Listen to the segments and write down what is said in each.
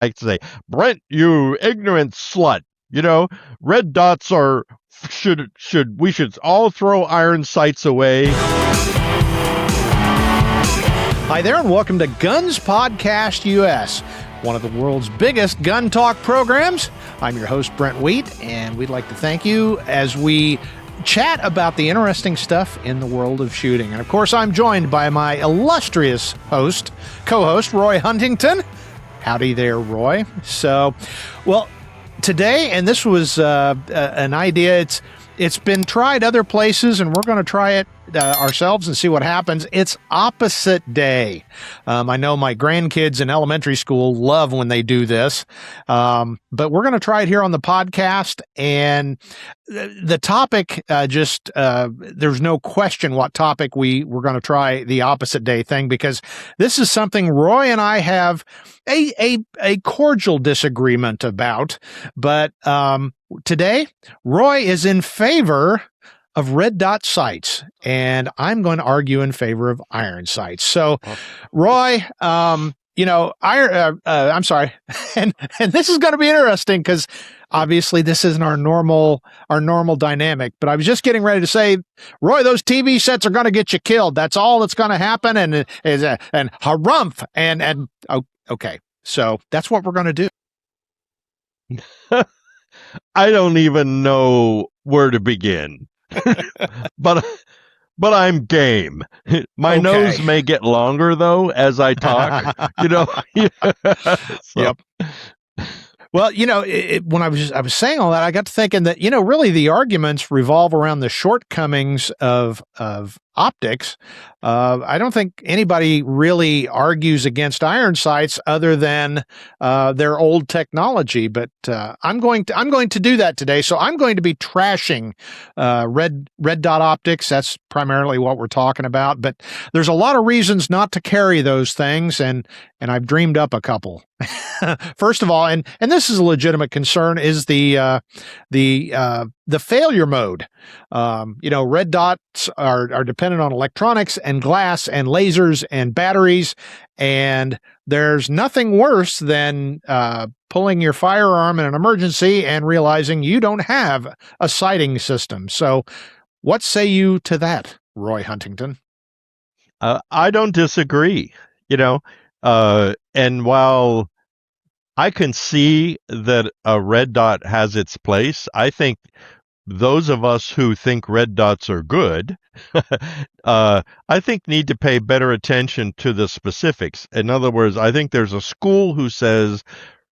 like to say, Brent, you ignorant slut. You know, red dots are we should all throw iron sights away. Hi there, and welcome to Guns Podcast US, one of the world's biggest gun talk programs. I'm your host, Brent Wheat, and we'd like to thank you as we chat about the interesting stuff in the world of shooting. And of course, I'm joined by my illustrious co-host, Roy Huntington. Howdy there, Roy. So, well, today, and this was an idea, it's been tried other places, and we're going to try it ourselves and see what happens. It's opposite day. I know my grandkids in elementary school love when they do this, but we're going to try it here on the podcast. And the topic, there's no question what topic we're going to try the opposite day thing, because this is something Roy and I have a cordial disagreement about. But today, Roy is in favor of red dot sights, and I'm going to argue in favor of iron sights. So, Roy, I'm sorry, and this is going to be interesting because obviously this isn't our normal dynamic. But I was just getting ready to say, Roy, those TV sets are going to get you killed. That's all that's going to happen, and harumph, and okay, so that's what we're going to do. I don't even know where to begin. but I'm game. My nose may get longer though as I talk. So. Yep. Well, when I was saying all that, I got to thinking that really the arguments revolve around the shortcomings of optics. I don't think anybody really argues against iron sights other than their old technology. But I'm going to do that today. So I'm going to be trashing red dot optics. That's primarily what we're talking about. But there's a lot of reasons not to carry those things, and I've dreamed up a couple. First of all, and this is a legitimate concern, is the failure mode. Red dots are dependent on electronics and glass and lasers and batteries, and there's nothing worse than pulling your firearm in an emergency and realizing you don't have a sighting system. So, what say you to that, Roy Huntington? I don't disagree. And while I can see that a red dot has its place, I think those of us who think red dots are good, I think need to pay better attention to the specifics. In other words, I think there's a school who says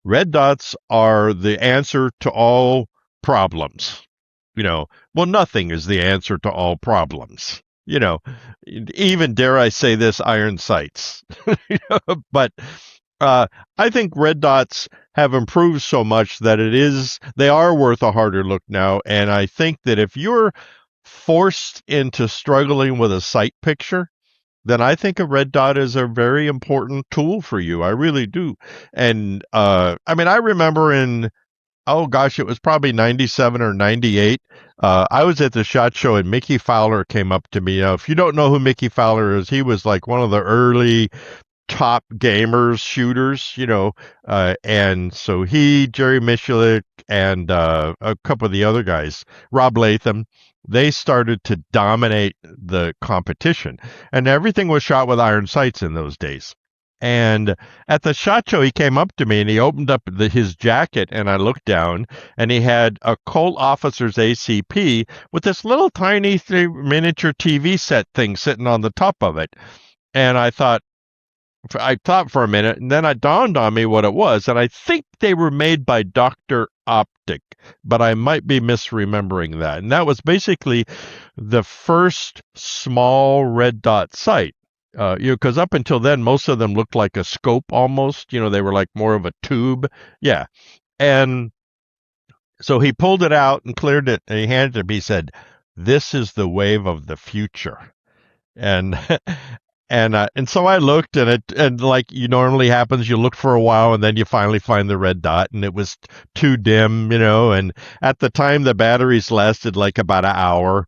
red dots are the answer to all problems. Well, nothing is the answer to all problems. Even dare I say this, iron sights. But I think red dots have improved so much that they are worth a harder look now. And I think that if you're forced into struggling with a sight picture, then I think a red dot is a very important tool for you. I really do. And I remember it was probably 97 or 98. I was at the SHOT Show and Mickey Fowler came up to me. Now, if you don't know who Mickey Fowler is, he was like one of the early top gamers, shooters, and so Jerry Michulik, and a couple of the other guys, Rob Latham, they started to dominate the competition, and everything was shot with iron sights in those days. And at the SHOT Show, he came up to me and he opened up his jacket, and I looked down, and he had a Colt Officer's ACP with this little tiny miniature TV set thing sitting on the top of it. And I thought for a minute, and then it dawned on me what it was, and I think they were made by Dr. Optic, but I might be misremembering that. And that was basically the first small red dot sight. Because up until then, most of them looked like a scope almost. They were like more of a tube. Yeah. And so he pulled it out and cleared it, and he handed it to me. He said, "This is the wave of the future." And and so I looked, and like you normally happens, you look for a while, and then you finally find the red dot, and it was too dim, and at the time the batteries lasted like about an hour,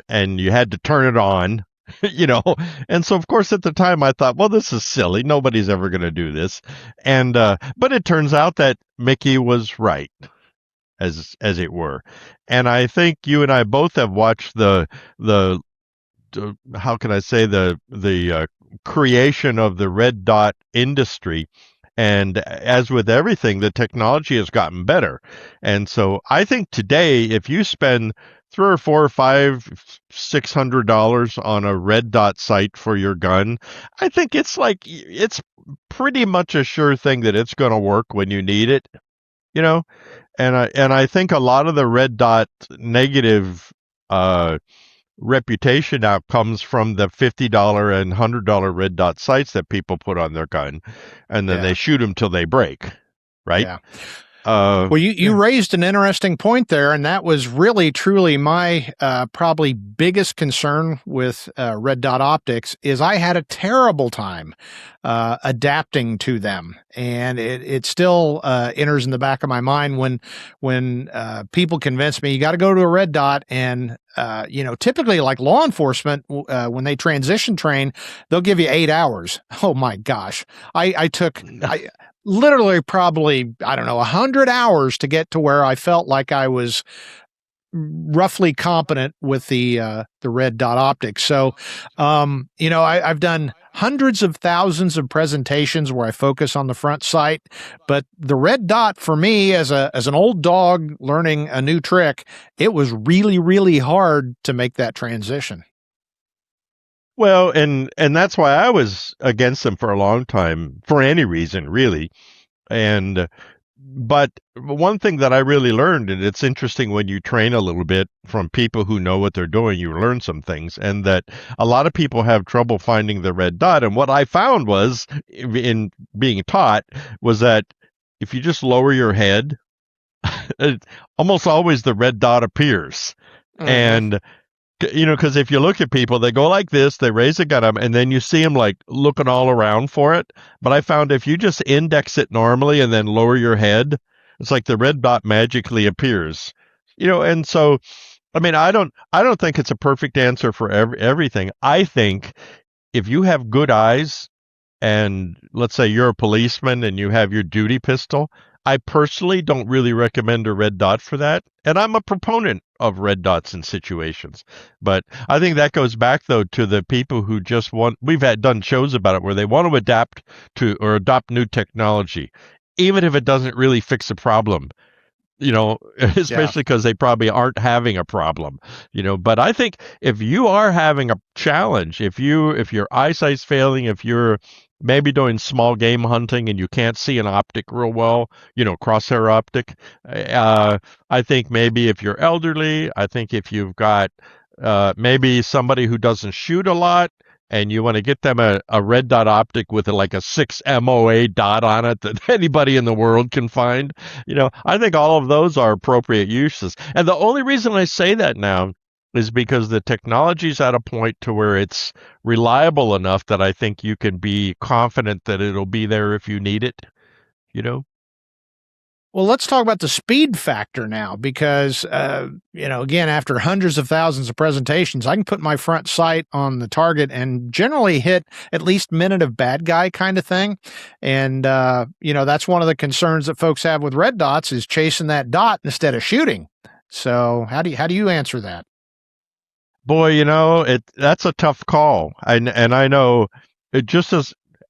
and you had to turn it on you know. And so, of course, at the time, I thought, well, this is silly. Nobody's ever going to do this. And but it turns out that Mickey was right, as it were. And I think you and I both have watched the how can I say the creation of the red dot industry. And as with everything, the technology has gotten better. And so I think today, if you spend three or four or five, $600 on a red dot sight for your gun, I think it's pretty much a sure thing that it's going to work when you need it, you know. And I think a lot of the red dot negative uh, reputation now comes from the $50 and $100 red dot sights that people put on their gun, and then they Yeah. shoot them till they break, right? Yeah. Uh, Well, you yeah. raised an interesting point there, and that was really truly my probably biggest concern with red dot optics is I had a terrible time adapting to them, and it still enters in the back of my mind when people convince me you got to go to a red dot, and typically like law enforcement when they transition train, they'll give you 8 hours. Oh my gosh, I took I literally probably, I don't know, 100 hours to get to where I felt like I was roughly competent with the red dot optics. So, I've done hundreds of thousands of presentations where I focus on the front sight, but the red dot for me as an old dog learning a new trick, it was really, really hard to make that transition. Well, and that's why I was against them for a long time, for any reason, really. And but one thing that I really learned, and it's interesting when you train a little bit from people who know what they're doing, you learn some things, and that a lot of people have trouble finding the red dot. And what I found was, in being taught, was that if you just lower your head, almost always the red dot appears. Hmm. And because if you look at people, they go like this, they raise a gun up, and then you see them like looking all around for it. But I found if you just index it normally and then lower your head, it's like the red dot magically appears. And so I don't think it's a perfect answer for everything. I think if you have good eyes, and let's say you're a policeman and you have your duty pistol, I personally don't really recommend a red dot for that. And I'm a proponent of red dots in situations. But I think that goes back though to the people who just want we've had done shows about it where they want to adapt to or adopt new technology, even if it doesn't really fix a problem, Yeah. especially because they probably aren't having a problem, but I think if you are having a challenge, if your eyesight's failing, if you're maybe doing small game hunting and you can't see an optic real well, crosshair optic, I think maybe if you're elderly, I think if you've got maybe somebody who doesn't shoot a lot, and you want to get them a red dot optic with like a 6 MOA dot on it that anybody in the world can find. I think all of those are appropriate uses. And the only reason I say that now is because the technology's at a point to where it's reliable enough that I think you can be confident that it'll be there if you need it, you know? Well, let's talk about the speed factor now because, again, after hundreds of thousands of presentations, I can put my front sight on the target and generally hit at least minute of bad guy kind of thing. And, that's one of the concerns that folks have with red dots is chasing that dot instead of shooting. So how do you answer that? Boy, that's a tough call. And I know it just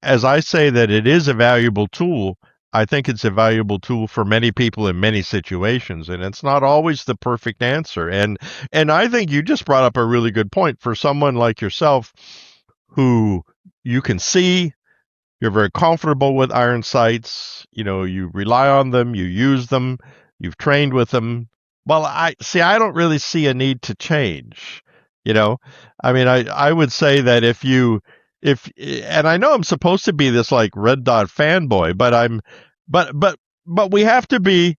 as I say that it is a valuable tool, I think it's a valuable tool for many people in many situations, and it's not always the perfect answer. And I think you just brought up a really good point for someone like yourself who you can see, you're very comfortable with iron sights, you rely on them, you use them, you've trained with them. Well, I don't really see a need to change. You know, I mean, I would say that and I know I'm supposed to be this like red dot fanboy, but we have to be.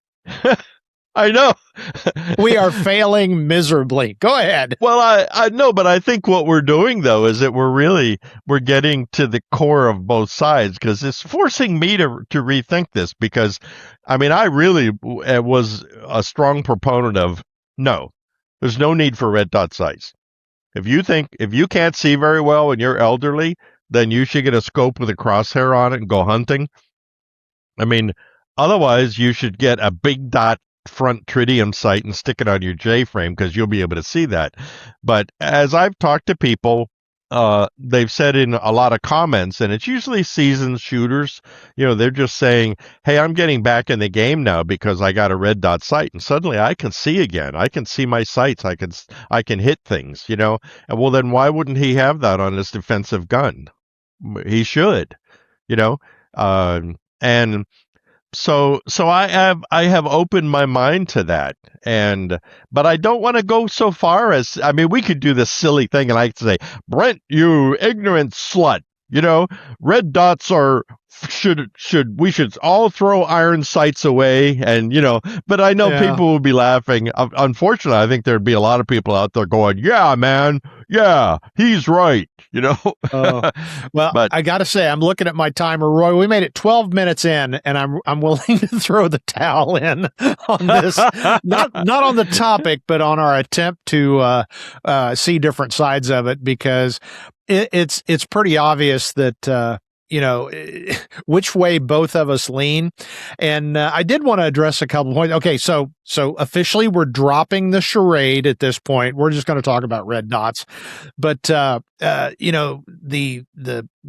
I know. We are failing miserably. Go ahead. Well, I know, but I think what we're doing though is that we're getting to the core of both sides because it's forcing me to rethink this because, I mean, I really was a strong proponent of no, there's no need for red dot sights. If you can't see very well and you're elderly, then you should get a scope with a crosshair on it and go hunting. I mean, otherwise you should get a big dot front tritium sight and stick it on your J frame because you'll be able to see that. But as I've talked to people, they've said in a lot of comments, and it's usually seasoned shooters. They're just saying, "Hey, I'm getting back in the game now because I got a red dot sight, and suddenly I can see again. I can see my sights. I can hit things. And well, then why wouldn't he have that on his defensive gun? He should. You know, and so I have opened my mind to that, and but I don't want to go so far as, I mean, we could do this silly thing and I could say, Brent, you ignorant slut, red dots are we should all throw iron sights away, and but I know Yeah. people would be laughing. Unfortunately, I think there'd be a lot of people out there going, yeah, man, yeah, he's right. Oh, well, But I got to say, I'm looking at my timer, Roy. We made it 12 minutes in, and I'm willing to throw the towel in on this. Not on the topic, but on our attempt to see different sides of it, because it's pretty obvious that which way both of us lean. And I did want to address a couple of points. Okay, so officially we're dropping the charade at this point. We're just going to talk about red dots. But the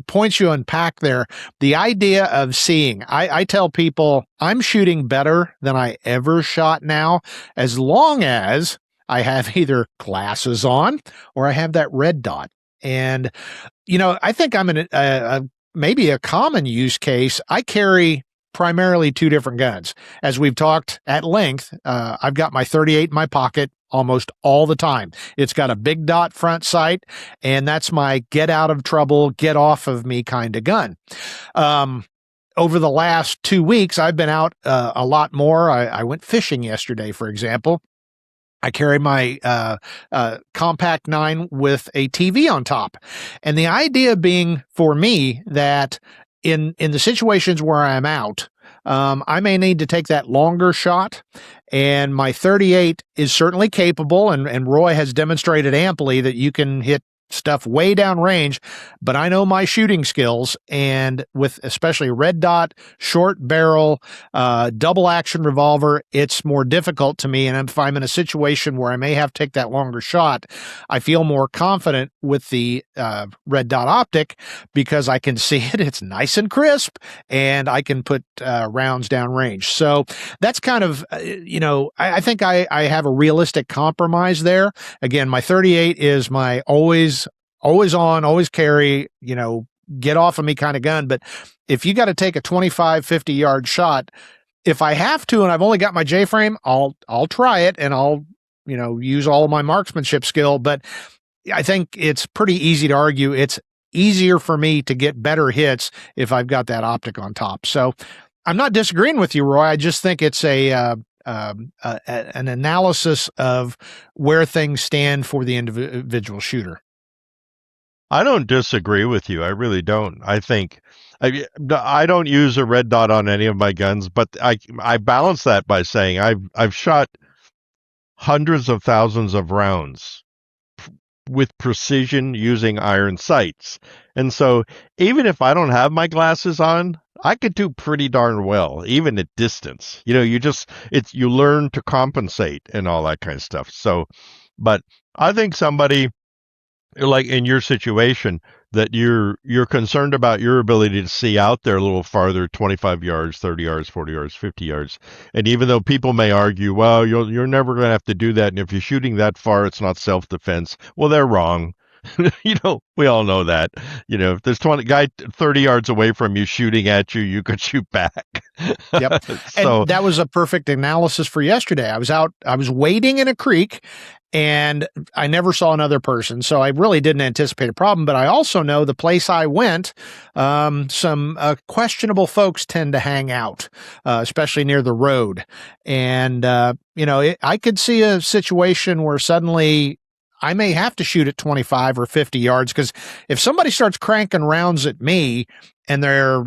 points you unpack there, the idea of seeing, I tell people I'm shooting better than I ever shot now, as long as I have either glasses on or I have that red dot. And I think I'm in maybe a common use case. I carry primarily two different guns. As we've talked at length, I've got my 38 in my pocket almost all the time. It's got a big dot front sight, and that's my get out of trouble, get off of me kind of gun. Over the last 2 weeks, I've been out a lot more. I went fishing yesterday, for example. I carry my compact 9 with a TV on top. And the idea being for me that in the situations where I'm out, I may need to take that longer shot. And my 38 is certainly capable, and Roy has demonstrated amply that you can hit stuff way down range, but I know my shooting skills, and with especially red dot, short barrel, double action revolver, it's more difficult to me. And if I'm in a situation where I may have to take that longer shot, I feel more confident with the red dot optic because I can see it. It's nice and crisp, and I can put rounds down range. So that's kind of, I think I have a realistic compromise there. Again, my 38 is my always on, always carry, get off of me kind of gun. But if you got to take a 25, 50-yard shot, if I have to, and I've only got my J frame, I'll try it, and I'll, use all of my marksmanship skill. But I think it's pretty easy to argue it's easier for me to get better hits if I've got that optic on top. So I'm not disagreeing with you, Roy. I just think it's an analysis of where things stand for the individual shooter. I don't disagree with you. I really don't. I don't use a red dot on any of my guns, but I balance that by saying I've shot hundreds of thousands of rounds with precision using iron sights. And so even if I don't have my glasses on, I could do pretty darn well, even at distance. You learn to compensate and all that kind of stuff. So, but I think somebody like in your situation that you're concerned about your ability to see out there a little farther, 25 yards, 30 yards, 40 yards, 50 yards. And even though people may argue, well, you're never going to have to do that, and if you're shooting that far, it's not self-defense. Well, they're wrong. We all know that. If there's 20 guy 30 yards away from you shooting at you, you could shoot back. Yep. So And that was a perfect analysis for yesterday. I was wading in a creek, and I never saw another person. So I really didn't anticipate a problem, but I also know the place I went, some questionable folks tend to hang out, especially near the road. And, I could see a situation where suddenly I may have to shoot at 25 or 50 yards, because if somebody starts cranking rounds at me and they're,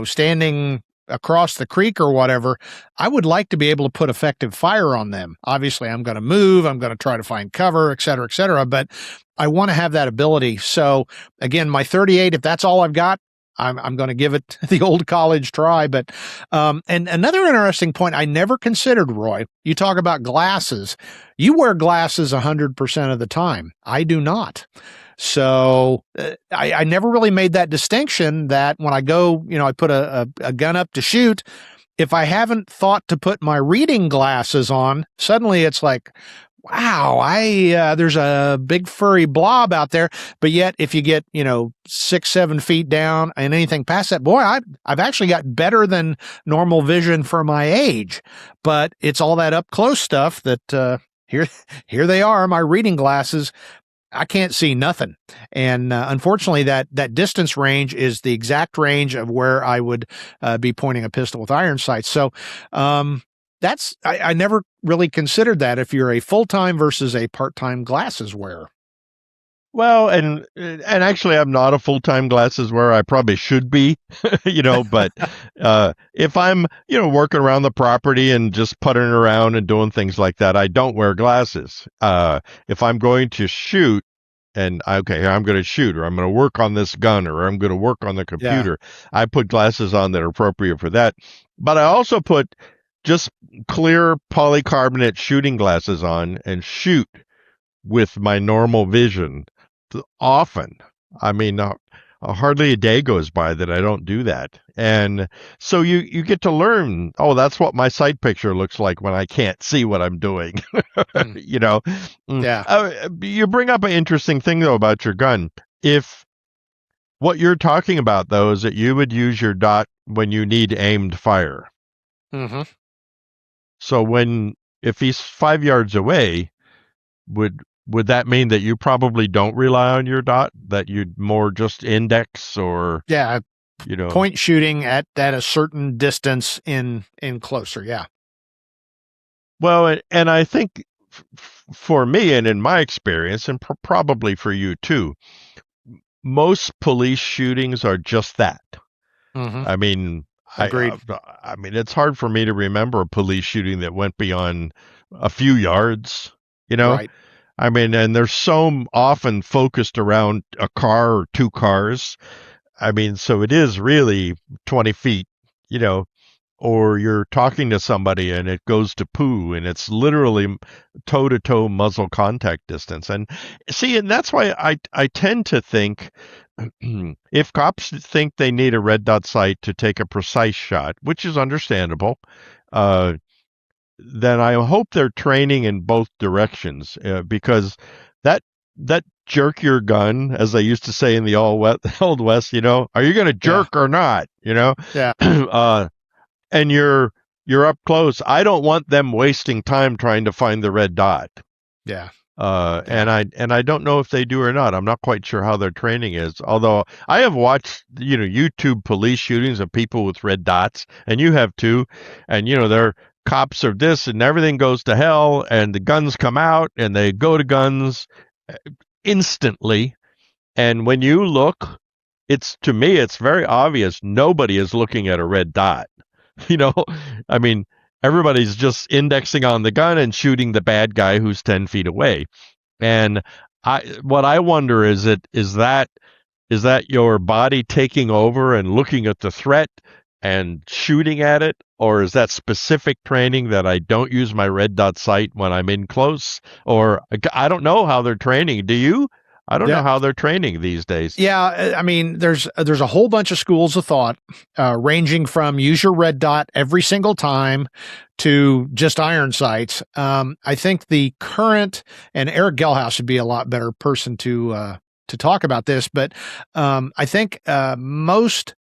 standing across the creek or whatever, I would like to be able to put effective fire on them. Obviously, I'm going to move, I'm going to try to find cover, et cetera, but I want to have that ability. So again, my 38, if that's all I've got, I'm going to give it the old college try. But, and another interesting point I never considered, Roy, you talk about glasses. You wear glasses 100% of the time. I do not. So I never really made that distinction that when I go, I put a gun up to shoot, if I haven't thought to put my reading glasses on, suddenly it's like, wow, there's a big furry blob out there. But yet if you get, 6-7 feet down and anything past that, boy, I've actually got better than normal vision for my age. But it's all that up close stuff that here they are, my reading glasses. I can't see nothing. And unfortunately, that distance range is the exact range of where I would be pointing a pistol with iron sights. So I never really considered that if you're a full-time versus a part-time glasses wearer. Well, and actually, I'm not a full-time glasses wearer. I probably should be, but if I'm, working around the property and just puttering around and doing things like that, I don't wear glasses. If I'm going to shoot, and I'm going to shoot, or I'm going to work on this gun, or I'm going to work on the computer, I put glasses on that are appropriate for that. But I also put just clear polycarbonate shooting glasses on and shoot with my normal vision often. I mean, hardly a day goes by that I don't do that. And so you get to learn, that's what my sight picture looks like when I can't see what I'm doing. Yeah. You bring up an interesting thing, though, about your gun. If what you're talking about, though, is that you would use your dot when you need aimed fire. Mm-hmm. So if he's 5 yards away, would that mean that you probably don't rely on your dot, that you'd more just index or point shooting at a certain distance in closer? Yeah. Well, and I think for me and in my experience, and probably for you too, most police shootings are just that. Mm-hmm. I mean, agreed. I mean, it's hard for me to remember a police shooting that went beyond a few yards, Right. I mean, and they're so often focused around a car or two cars. I mean, so it is really 20 feet, or you're talking to somebody and it goes to poo and it's literally toe-to-toe muzzle contact distance. And see, and that's why I tend to think if cops think they need a red dot sight to take a precise shot, which is understandable, then I hope they're training in both directions, because that jerk your gun, as they used to say in the old West, are you going to jerk or not? Yeah. And you're up close. I don't want them wasting time trying to find the red dot. Yeah. And I don't know if they do or not. I'm not quite sure how their training is. Although I have watched, YouTube police shootings of people with red dots, and you have too. And they're cops are this, and everything goes to hell, and the guns come out, and they go to guns instantly. And when you look, to me, it's very obvious nobody is looking at a red dot. I mean, everybody's just indexing on the gun and shooting the bad guy who's 10 feet away. And what I wonder is that your body taking over and looking at the threat and shooting at it, or is that specific training that I don't use my red dot sight when I'm in close? Or I don't know how they're training. Do you? I don't know how they're training these days. Yeah, I mean, there's a whole bunch of schools of thought, ranging from use your red dot every single time to just iron sights. I think the current, and Eric Gelhaus would be a lot better person to talk about this, but I think most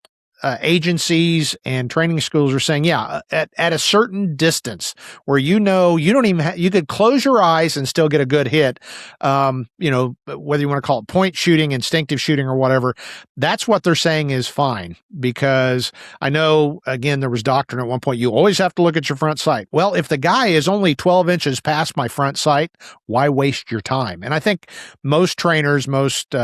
agencies and training schools are saying, at a certain distance where you don't even you could close your eyes and still get a good hit. Whether you want to call it point shooting, instinctive shooting, or whatever, that's what they're saying is fine. Because I know, again, there was doctrine at one point, you always have to look at your front sight. Well, if the guy is only 12 inches past my front sight, why waste your time? And I think most trainers, most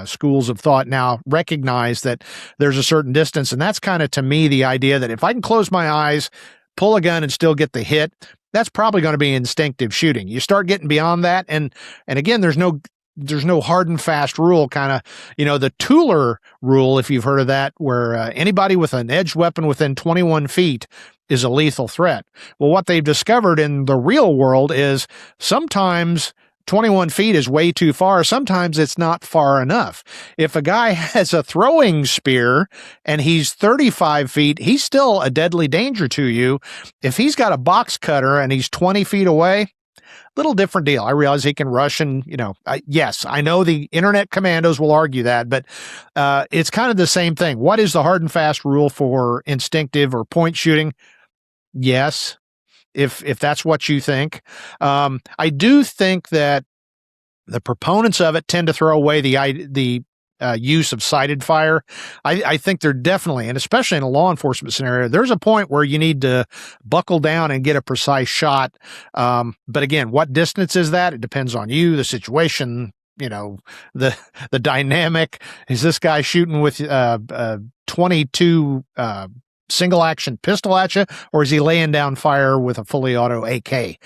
schools of thought now recognize that there's a certain distance. And that's kind of, to me, the idea that if I can close my eyes, pull a gun and still get the hit, that's probably going to be instinctive shooting. You start getting beyond that. And again, there's no hard and fast rule, kind of, the Tueller rule, if you've heard of that, where anybody with an edged weapon within 21 feet is a lethal threat. Well, what they've discovered in the real world is sometimes 21 feet is way too far. Sometimes it's not far enough. If a guy has a throwing spear and he's 35 feet, he's still a deadly danger to you. If he's got a box cutter and he's 20 feet away, little different deal. I realize he can rush and, yes, I know the internet commandos will argue that, but it's kind of the same thing. What is the hard and fast rule for instinctive or point shooting? Yes, if that's what you think. I do think that the proponents of it tend to throw away the use of sighted fire. I think they're definitely, and especially in a law enforcement scenario, there's a point where you need to buckle down and get a precise shot. But again, what distance is that? It depends on you, the situation, the dynamic. Is this guy shooting with 22 single action pistol at you, or is he laying down fire with a fully auto AK?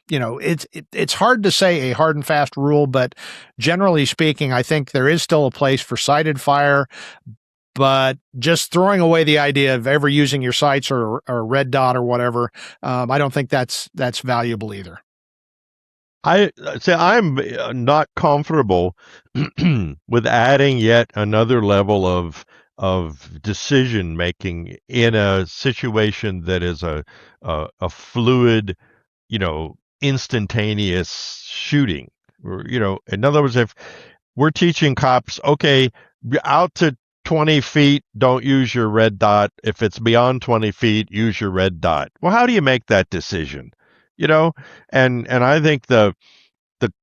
It's hard to say a hard and fast rule, but generally speaking, I think there is still a place for sighted fire. But just throwing away the idea of ever using your sights or red dot or whatever, I don't think that's valuable either. I say I'm not comfortable with adding yet another level of decision making in a situation that is a fluid, instantaneous shooting. In other words, if we're teaching cops, okay, out to 20 feet, don't use your red dot. If it's beyond 20 feet, use your red dot. Well, how do you make that decision? And I think the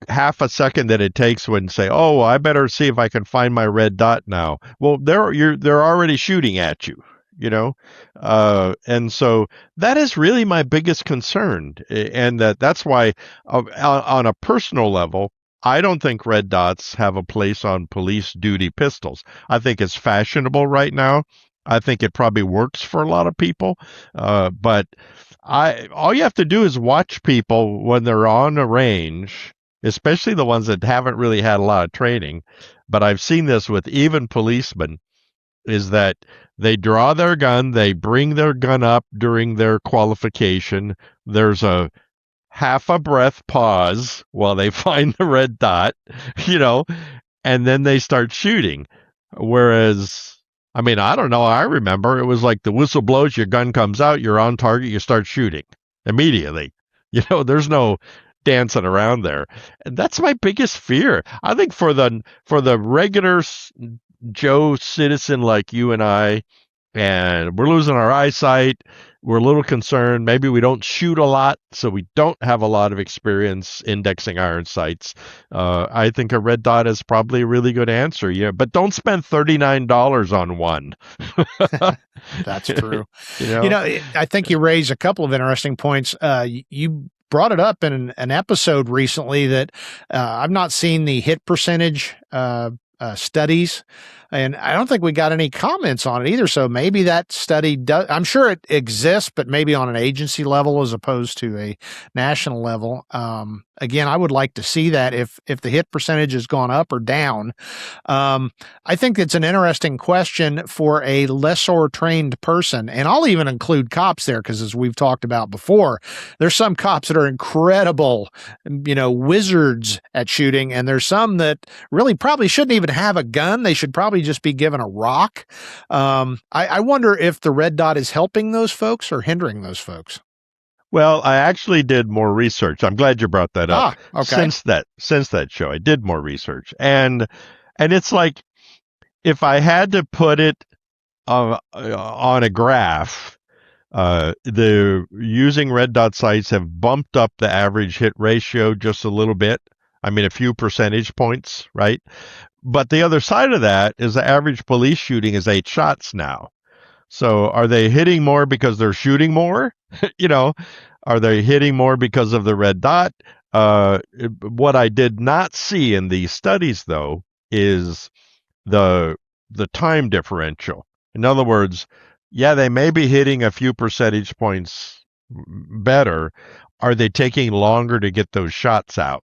half a second that it takes when say, oh, I better see if I can find my red dot now. Well, they're already shooting at you, and so that is really my biggest concern, and that's why on a personal level, I don't think red dots have a place on police duty pistols. I think it's fashionable right now. I think it probably works for a lot of people, but all you have to do is watch people when they're on a range, especially the ones that haven't really had a lot of training. But I've seen this with even policemen, is that they draw their gun, they bring their gun up during their qualification. There's a half a breath pause while they find the red dot, and then they start shooting. Whereas, I don't know, I remember it was like the whistle blows, your gun comes out, you're on target, you start shooting immediately. There's no dancing around there. And that's my biggest fear. I think for the regular Joe citizen like you and I, and we're losing our eyesight, we're a little concerned. Maybe we don't shoot a lot, so we don't have a lot of experience indexing iron sights. I think a red dot is probably a really good answer. But don't spend $39 on one. That's true. I think you raise a couple of interesting points. You brought it up in an episode recently that I've not seen the hit percentage studies, and I don't think we got any comments on it either. So maybe that study does, I'm sure it exists, but maybe on an agency level as opposed to a national level. Again, I would like to see that if the hit percentage has gone up or down. I think it's an interesting question for a lesser trained person, and I'll even include cops there, because as we've talked about before, there's some cops that are incredible, wizards at shooting, and there's some that really probably shouldn't even have a gun. They should probably just be given a rock. I wonder if the red dot is helping those folks or hindering those folks. Well, I actually did more research. I'm glad you brought that up. Okay. Since that show, I did more research, and it's like, if I had to put it on a graph, the using red dot sights have bumped up the average hit ratio just a little bit. A few percentage points, right? But the other side of that is the average police shooting is 8 shots now. So are they hitting more because they're shooting more? Are they hitting more because of the red dot? What I did not see in these studies, though, is the time differential. In other words, yeah, they may be hitting a few percentage points better. Are they taking longer to get those shots out?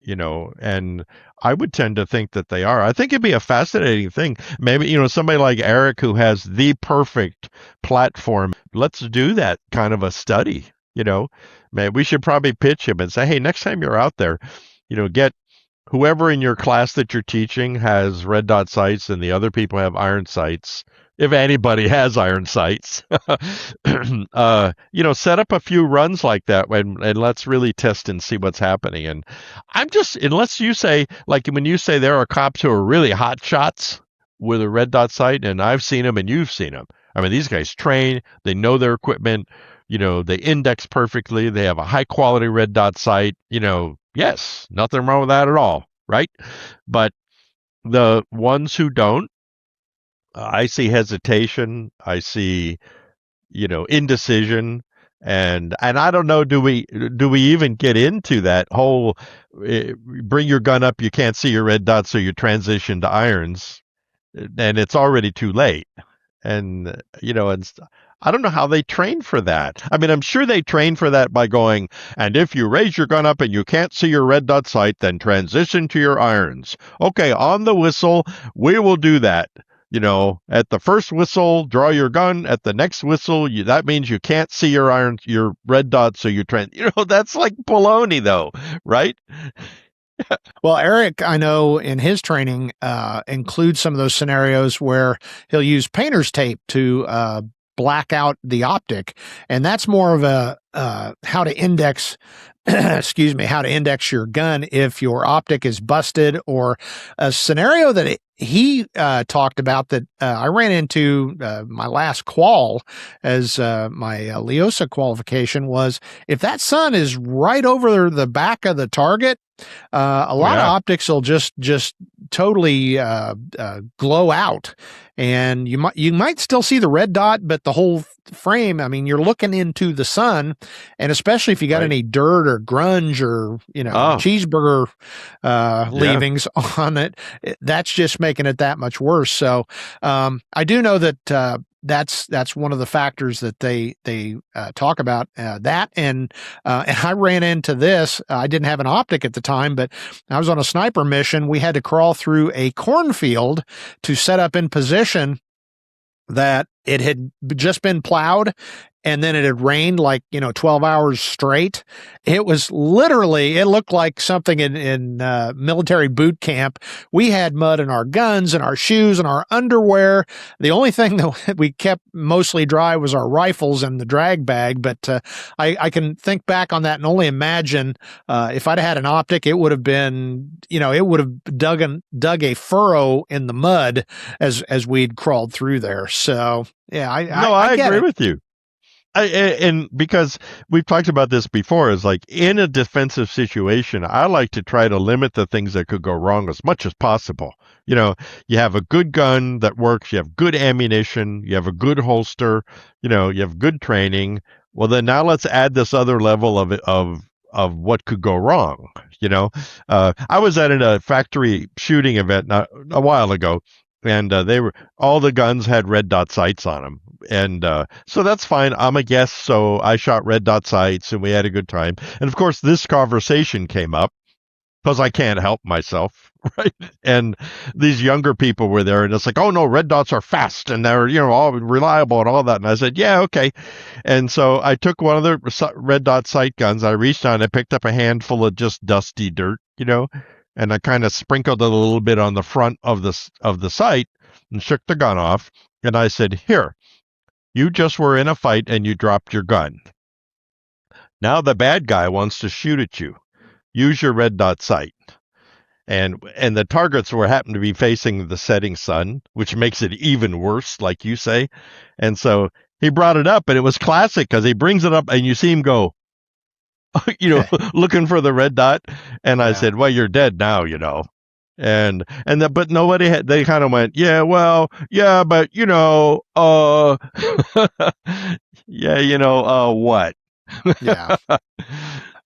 And I would tend to think that they are. I think it'd be a fascinating thing. Maybe, somebody like Eric who has the perfect platform. Let's do that kind of a study. Man, we should probably pitch him and say, hey, next time you're out there, get whoever in your class that you're teaching has red dot sights and the other people have iron sights. If anybody has iron sights, set up a few runs like that and let's really test and see what's happening. And unless you say, like when you say there are cops who are really hot shots with a red dot sight, and I've seen them and you've seen them. I mean, these guys train, they know their equipment, they index perfectly, they have a high quality red dot sight, yes, nothing wrong with that at all, right? But the ones who don't, I see hesitation, I see, indecision, and I don't know, do we even get into that whole bring your gun up, you can't see your red dot, so you transition to irons, and it's already too late. And I don't know how they train for that. I mean, I'm sure they train for that by going, and if you raise your gun up and you can't see your red dot sight, then transition to your irons. Okay, on the whistle, we will do that. At the first whistle, draw your gun. At the next whistle, that means you can't see your red dot, so that's like baloney, though, right? Well, Eric, I know in his training includes some of those scenarios where he'll use painter's tape to black out the optic, and that's more of a how to index how to index your gun if your optic is busted, or a scenario that he talked about that I ran into my last qual as my Leosa qualification was, if that sun is right over the back of the target, a lot of optics will just totally glow out, and you might still see the red dot, but the whole frame, I mean, you're looking into the sun, and especially if you got any dirt or grunge or cheeseburger leavings on it, that's just making it that much worse. So I do know that that's one of the factors that they talk about, that and I ran into this. I didn't have an optic at the time, but I was on a sniper mission. We had to crawl through a cornfield to set up in position that it had just been plowed, and then it had rained like 12 hours straight. It was literally, it looked like something in military boot camp. We had mud in our guns and our shoes and our underwear. The only thing that we kept mostly dry was our rifles and the drag bag. But I can think back on that and only imagine if I'd had an optic, it would have been, it would have dug a furrow in the mud as we'd crawled through there. So yeah, I agree it. with you. And because we've talked about this before, is like in a defensive situation, I like to try to limit the things that could go wrong as much as possible. You have a good gun that works, you have good ammunition, you have a good holster, you have good training. Well, then now let's add this other level of what could go wrong. I was at a factory shooting event a while ago, and all the guns had red dot sights on them. And so that's fine. I'm a guest, so I shot red dot sights, and we had a good time. And of course, this conversation came up because I can't help myself, right? And these younger people were there, and it's like, oh no, red dots are fast, and they're all reliable and all that. And I said, yeah, okay. And so I took one of the red dot sight guns. I reached down, I picked up a handful of just dusty dirt, and I kind of sprinkled it a little bit on the front of the sight and shook the gun off. And I said, here. You just were in a fight and you dropped your gun. Now the bad guy wants to shoot at you. Use your red dot sight. And the targets happen to be facing the setting sun, which makes it even worse, like you say. And so he brought it up, and it was classic because he brings it up and you see him go, looking for the red dot. And I said, well, you're dead now, but nobody had, they kind of went, yeah, well, yeah, but yeah, what? Yeah.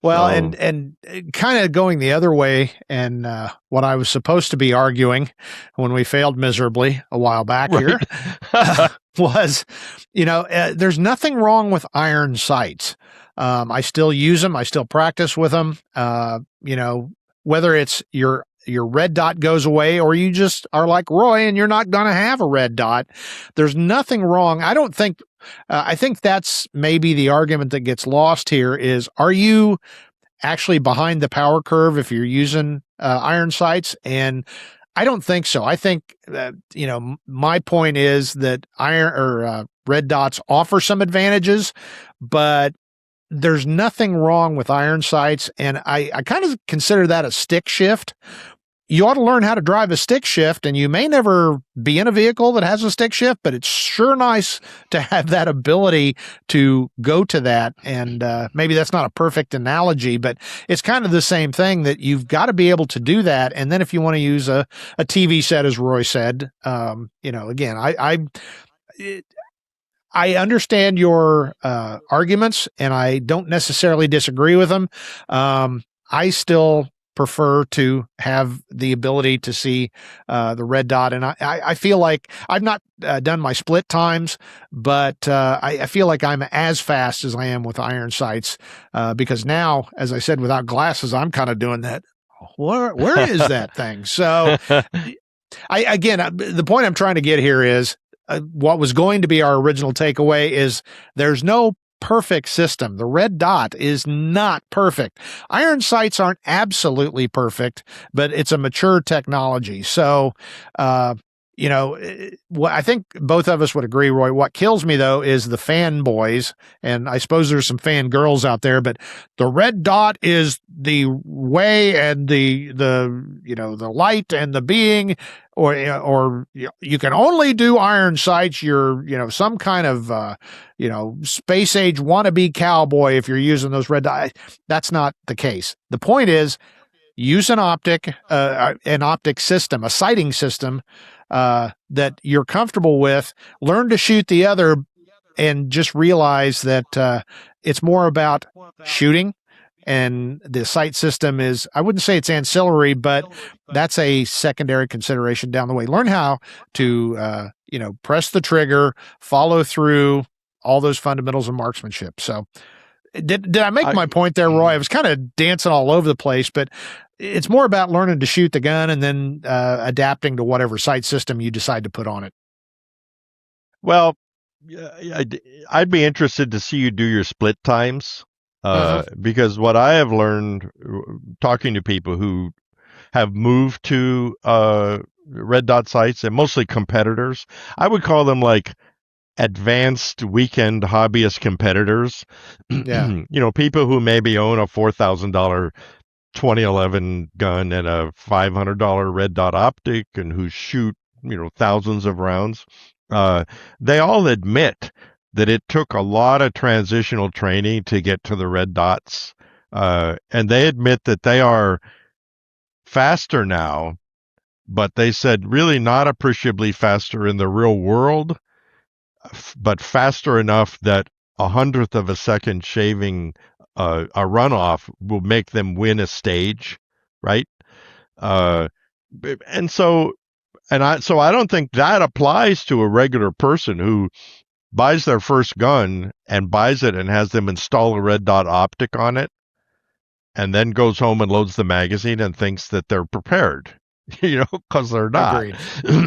Well, So and kind of going the other way, and what I was supposed to be arguing when we failed miserably a while back right. here was, there's nothing wrong with iron sights. I still use them. I still practice with them. Whether it's your red dot goes away or you just are like Roy and you're not going to have a red dot. There's nothing wrong. I don't think. I think that's maybe the argument that gets lost here is: are you actually behind the power curve if you're using iron sights? And I don't think so. I think that, my point is that iron or red dots offer some advantages, but there's nothing wrong with iron sights. And I kind of consider that a stick shift. You ought to learn how to drive a stick shift, and you may never be in a vehicle that has a stick shift, but it's sure nice to have that ability to go to that. And maybe that's not a perfect analogy, but it's kind of the same thing, that you've got to be able to do that. And then if you want to use a TV set, as Roy said, again, I understand your arguments, and I don't necessarily disagree with them. I still prefer to have the ability to see the red dot, and I feel like I've not done my split times, but I feel like I'm as fast as I am with iron sights because now, as I said, without glasses, I'm kind of doing that. Where is that thing? So the point I'm trying to get here is what was going to be our original takeaway is there's no perfect system. The red dot is not perfect. Iron sights aren't absolutely perfect, but it's a mature technology. So, I think both of us would agree, Roy. What kills me though is the fanboys, and I suppose there's some fangirls out there, but the red dot is the way and the light and the being, or you can only do iron sights. You're some kind of space age wannabe cowboy if you're using those red dots. That's not the case. The point is, use an optic system, a sighting system that you're comfortable with. Learn to shoot the other, and just realize that it's more about shooting. And the sight system is, I wouldn't say it's ancillary, but that's a secondary consideration down the way. Learn how to, press the trigger, follow through, all those fundamentals of marksmanship. So did I make my point there, Roy? I was kind of dancing all over the place, but it's more about learning to shoot the gun and then adapting to whatever sight system you decide to put on it. Well, I'd be interested to see you do your split times. Because what I have learned talking to people who have moved to red dot sites, and mostly competitors, I would call them like advanced weekend hobbyist competitors. Yeah. People who maybe own a $4,000 2011 gun and a $500 red dot optic, and who shoot thousands of rounds. They all admit that it took a lot of transitional training to get to the red dots. And they admit that they are faster now, but they said really not appreciably faster in the real world, but faster enough that 100th of a second shaving a runoff will make them win a stage, right? Uh, and so, I don't think that applies to a regular person who buys their first gun and buys it and has them install a red dot optic on it, and then goes home and loads the magazine and thinks that they're prepared, because they're not. Agreed.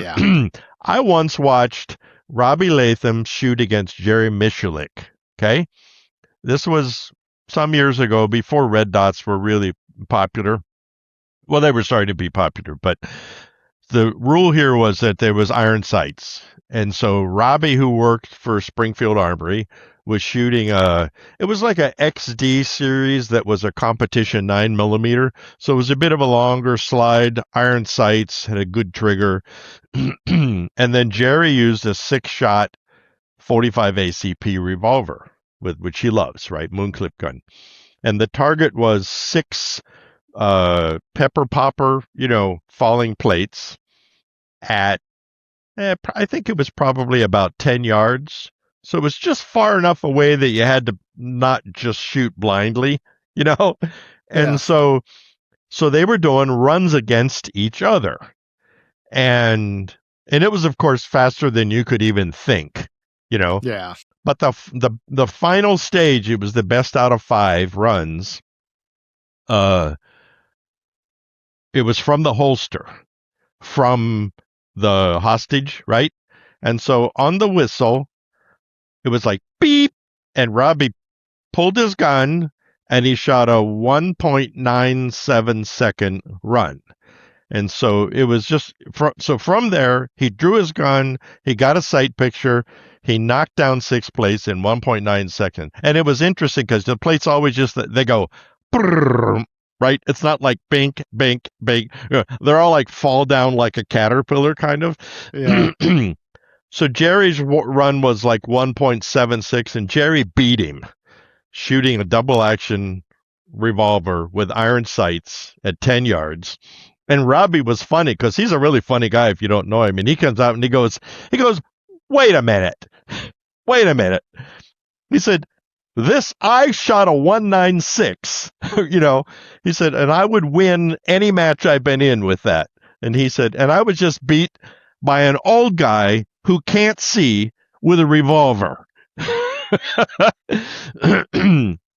Yeah. I once watched Robbie Latham shoot against Jerry Michulik. Okay. This was some years ago, before red dots were really popular. Well, they were starting to be popular, but the rule here was that there was iron sights. And so Robbie, who worked for Springfield Armory, was shooting it was like a XD series that was a competition 9mm. So it was a bit of a longer slide, iron sights, had a good trigger. And then Jerry used a 6-shot 45 ACP revolver, which he loves, right? Moonclip gun. And the target was 6 pepper popper, falling plates at, I think it was probably about 10 yards. So it was just far enough away that you had to not just shoot blindly. you know? Yeah. And so they were doing runs against each other. And it was of course faster than you could even think, you know. Yeah. But the final stage, it was the best out of 5 runs. Uh it was from the holster, from the hostage, right? And so on the whistle, it was like beep, and Robbie pulled his gun and he shot a 1.97-second run. And so it was just so from there, he drew his gun, he got a sight picture, he knocked down 6th place in 1.9 seconds. And it was interesting because the plates always just they go right. It's not like bink, bink, bink. They're all like fall down like a caterpillar kind of. Yeah. So Jerry's run was like 1.76, and Jerry beat him, shooting a double action revolver with iron sights at 10 yards. And Robbie was funny because he's a really funny guy if you don't know him. And he comes out and he goes, wait a minute. Wait a minute. He said, I shot a 196, he said, and I would win any match I've been in with that. And he said, and I was just beat by an old guy who can't see with a revolver.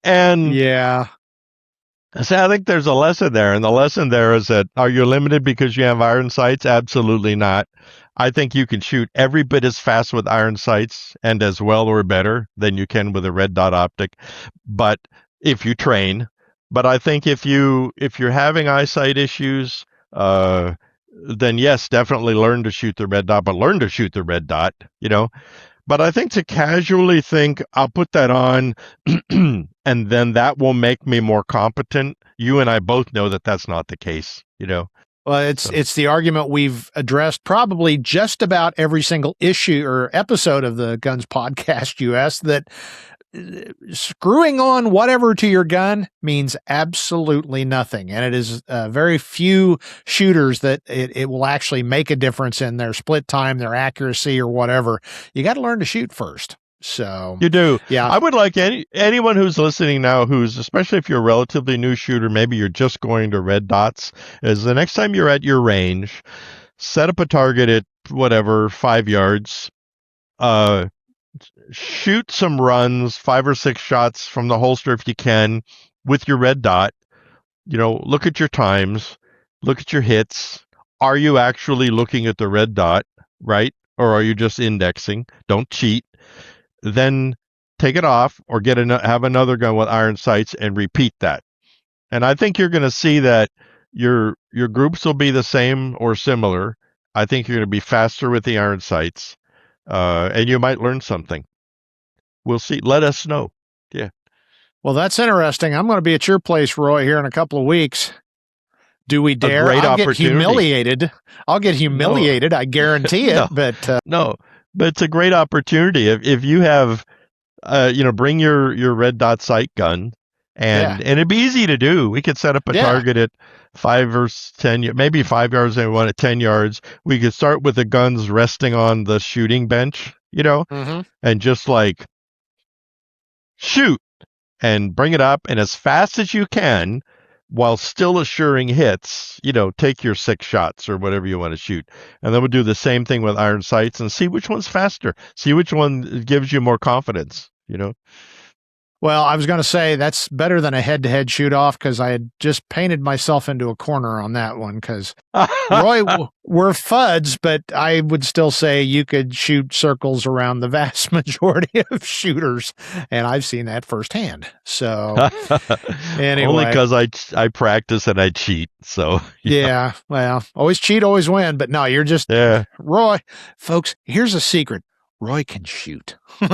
And yeah. so I think there's a lesson there, and the lesson there is that, are you limited because you have iron sights? Absolutely not. I think you can shoot every bit as fast with iron sights and as well or better than you can with a red dot optic, but if you train. But I think if you're having eyesight issues, then yes, definitely learn to shoot the red dot, but learn to shoot the red dot, But I think to casually think, I'll put that on and then that will make me more competent. You and I both know that that's not the case, Well, it's the argument we've addressed probably just about every single issue or episode of the Guns Podcast US, that screwing on whatever to your gun means absolutely nothing. And it is very few shooters that it will actually make a difference in their split time, their accuracy, or whatever. You got to learn to shoot first. So you do. Yeah. I would like anyone who's listening now, especially if you're a relatively new shooter, maybe you're just going to red dots, is the next time you're at your range, set up a target at whatever, 5 yards, shoot some runs, 5 or 6 shots from the holster if you can with your red dot. Look at your times, look at your hits. Are you actually looking at the red dot, right? Or are you just indexing? Don't cheat. Then take it off or have another gun with iron sights and repeat that. And I think you're going to see that your groups will be the same or similar. I think you're going to be faster with the iron sights, and you might learn something. We'll see. Let us know. Yeah. Well, that's interesting. I'm going to be at your place, Roy, here in a couple of weeks. Do we dare? I'll get humiliated. I guarantee it. No, but it's a great opportunity. If you have, bring your red dot sight gun, and it'd be easy to do. We could set up a target at 5 or 10, maybe 5 yards and one at 10 yards. We could start with the guns resting on the shooting bench, and just like shoot and bring it up, and as fast as you can, while still assuring hits, take your 6 shots or whatever you want to shoot. And then we'll do the same thing with iron sights and see which one's faster. See which one gives you more confidence, Well, I was going to say that's better than a head-to-head shoot-off, because I had just painted myself into a corner on that one, because Roy, we're FUDs, but I would still say you could shoot circles around the vast majority of shooters, and I've seen that firsthand. So anyway. Only because I practice and I cheat. So yeah, well, always cheat, always win, but no, you're just Roy. Folks, here's a secret. Roy can shoot. You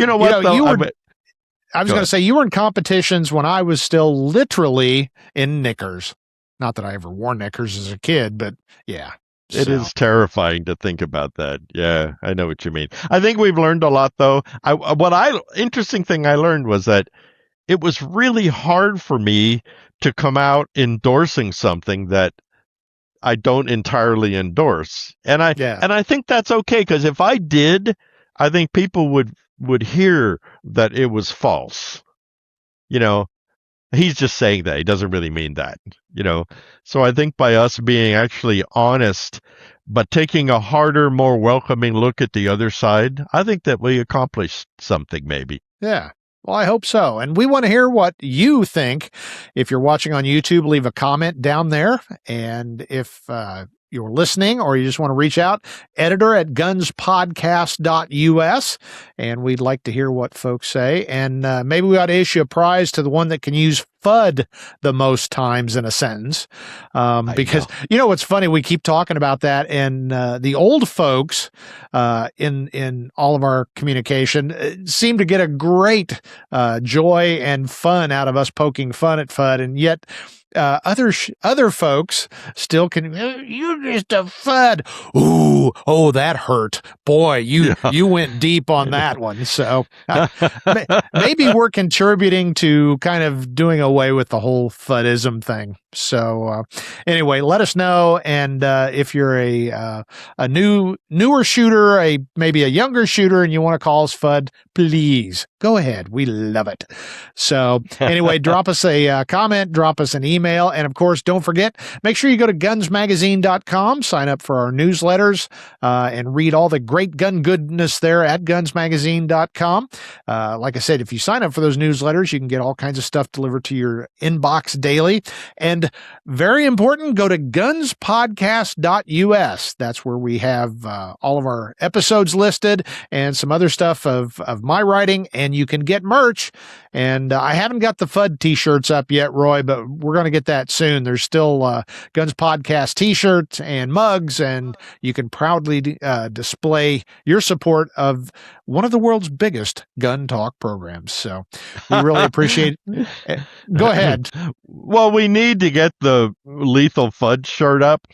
know what? I was going to say, you were in competitions when I was still literally in knickers. Not that I ever wore knickers as a kid, but yeah. It is terrifying to think about that. Yeah, I know what you mean. I think we've learned a lot, though. Interesting thing I learned was that it was really hard for me to come out endorsing something that I don't entirely endorse. And I think that's okay, because if I did, I think people would hear that it was false. you know, he's just saying that. He doesn't really mean that, you know. So I think by us being actually honest, but taking a harder, more welcoming look at the other side, I think that we accomplished something maybe. Yeah. Well, I hope so. And we want to hear what you think. If you're watching on YouTube, leave a comment down there. And if you're listening or you just want to reach out, editor@gunspodcast.us. And we'd like to hear what folks say. And maybe we ought to issue a prize to the one that can use FUD the most times in a sentence. Because, you know, what's funny, we keep talking about that. And the old folks in all of our communication seem to get a great joy and fun out of us poking fun at FUD. And yet, other folks still can. You just a FUD. Ooh, oh, that hurt, boy. You went deep on that one. So maybe we're contributing to kind of doing away with the whole FUDism thing. So anyway, let us know. And if you're a newer shooter, maybe a younger shooter, and you want to call us FUD, please go ahead. We love it. So anyway, drop us a comment, drop us an email. And of course, don't forget, make sure you go to gunsmagazine.com, sign up for our newsletters, and read all the great gun goodness there at gunsmagazine.com. Like I said, if you sign up for those newsletters, you can get all kinds of stuff delivered to your inbox daily. And very important, go to gunspodcast.us. That's where we have all of our episodes listed and some other stuff of my writing, and you can get merch. And I haven't got the FUD t-shirts up yet, Roy, but we're going to get that soon. There's still Guns Podcast t-shirts and mugs, and you can proudly display your support of one of the world's biggest gun talk programs. So we really appreciate it. Go ahead. Well, we need to get the Lethal FUD shirt up.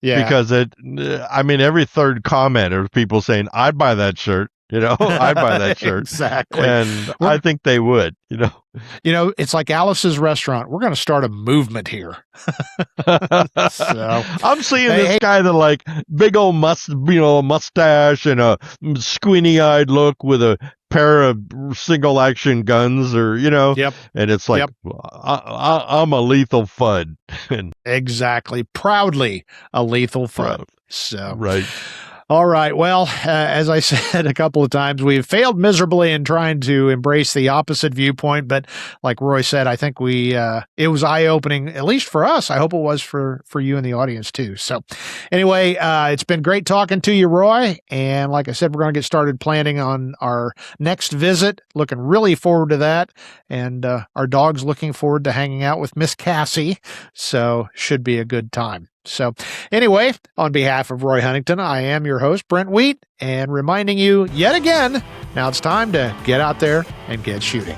Yeah. Because every third comment are people saying, I'd buy that shirt. I'd buy that shirt. Exactly. And I think they would, it's like Alice's Restaurant. We're going to start a movement here. So I'm seeing this guy that like big old mustache and a squinty-eyed look with a pair of single action guns Yep. And it's like, I'm a Lethal FUD. Exactly. Proudly a Lethal FUD. So, right. All right. Well, as I said a couple of times, we've failed miserably in trying to embrace the opposite viewpoint. But like Roy said, I think it was eye-opening, at least for us. I hope it was for you and the audience too. So anyway, it's been great talking to you, Roy. And like I said, we're going to get started planning on our next visit. Looking really forward to that. And our dog's looking forward to hanging out with Miss Cassie. So should be a good time. So anyway, on behalf of Roy Huntington, I am your host, Brent Wheat, and reminding you yet again, now it's time to get out there and get shooting.